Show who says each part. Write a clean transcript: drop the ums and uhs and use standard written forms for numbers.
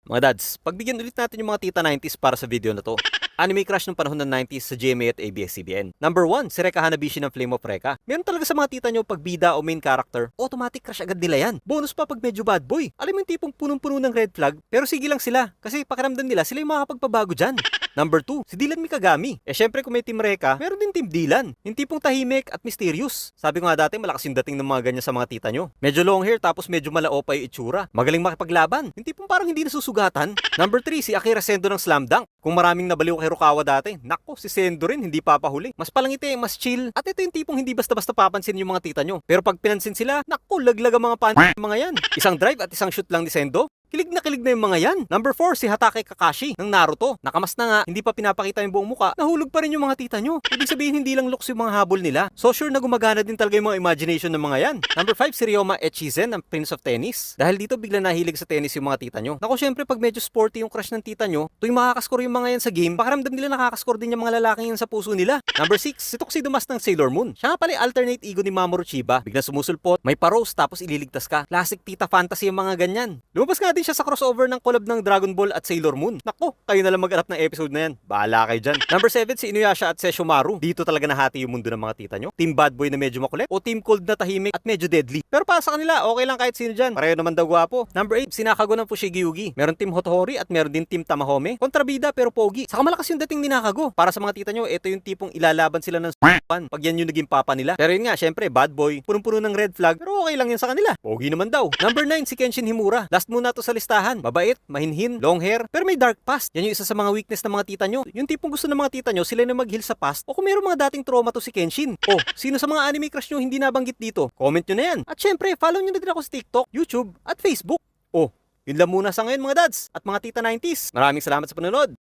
Speaker 1: Mga dads, pagbigyan ulit natin yung mga tita 90s para sa video na to. Anime crush ng panahon ng 90s sa GMA at ABS-CBN. Number 1, si Reka Hanabishi ng Flame of Reka. Meron talaga sa mga tita nyo pag bida o main character, automatic crush agad nila yan. Bonus pa pag medyo bad boy. Alam mo yung tipong punong-puno ng red flag, pero sige lang sila kasi pakiramdam nila sila yung makakapagpabago dyan. Number 2, si Dylan Mikagami. Syempre kung may Team Reka, meron din Team Dylan. Yung tipong tahimik at mysterious. Sabi ko nga dati, malakas yung dating ng mga ganyan sa mga tita nyo. Medyo long hair tapos medyo malao pa yung itsura. Magaling makipaglaban. Yung tipong parang hindi nasusugatan. Number 3, si Akira Sendo ng Slam Dunk. Kung maraming nabaliw kay Rukawa dati, nako, si Sendo rin, hindi papahuli. Mas palangiti, mas chill. At ito yung tipong hindi basta-basta papansin yung mga tita nyo. Pero pag pinansin sila, nako, laglag ang mga mga yan. Isang drive at isang shoot lang ni Sendo. Kilig na yung mga yan. Number 4, si Hatake Kakashi ng Naruto. Nakamas na nga, hindi pa pinapakita yung buong muka, nahulog pa rin yung mga tita nyo. Ibig sabihin hindi lang looks yung mga habol nila. So sure na gumagana din talaga yung mga imagination ng mga yan. Number 5, si Ryoma Echizen ng Prince of Tennis. Dahil dito bigla nahilig sa tennis yung mga tita nyo. Nako, syempre pag medyo sporty yung crush ng tita nyo, tuwing makakascore yung mga yan sa game, pakiramdam nila nakakascore din yung mga lalaking yan sa puso nila. Number 6, si Tuxedo Mask ng Sailor Moon. Siya nga pala yung alternate ego ni Mamoru Chiba. Bigla sumusulpot, may pa-rose tapos ililigtas ka. Classic tita fantasy yung mga ganyan. Lumabas nga din siya sa crossover ng collab ng Dragon Ball at Sailor Moon. Nako, kayo na lang mag-arap ng episode na yan. Bahala kayo dyan. Number 7, si Inuyasha at Sesshomaru. Dito talaga nahati yung mundo ng mga tita nyo. Team bad boy na medyo makulit o team cold na tahimik at medyo deadly. Pero para sa kanila, okay lang kahit sino dyan. Pareho naman daw gwapo. Number 8, si Nakago ng Fushigi Yugi. Meron team Hotohori at meron din team Tamahome. Kontrabida pero pogi. Saka malakas yung dating ni Nakago. Para sa mga tita nyo, ito yung tipong ilalaban sila ng pag yan yung naging papa nila. Pero yun nga, syempre, bad boy. Punong-puno ng red flag. Pero okay lang yan sa kanila. Pogi naman daw. Number 9, si Kenshin Himura. Last muna to sa listahan. Mabait, mahinhin, long hair, pero may dark past. Yan yung isa sa mga weakness ng mga tita nyo. Yung tipong gusto ng mga tita nyo, sila na mag-heal sa past. O kung meron mga dating trauma to si Kenshin. O, sino sa mga anime crush nyo hindi nabanggit dito? Comment nyo na yan. At syempre, follow nyo na din ako sa TikTok, YouTube, at Facebook. O, yun lang muna sa ngayon mga dads at mga tita 90s. Maraming salamat sa panonood.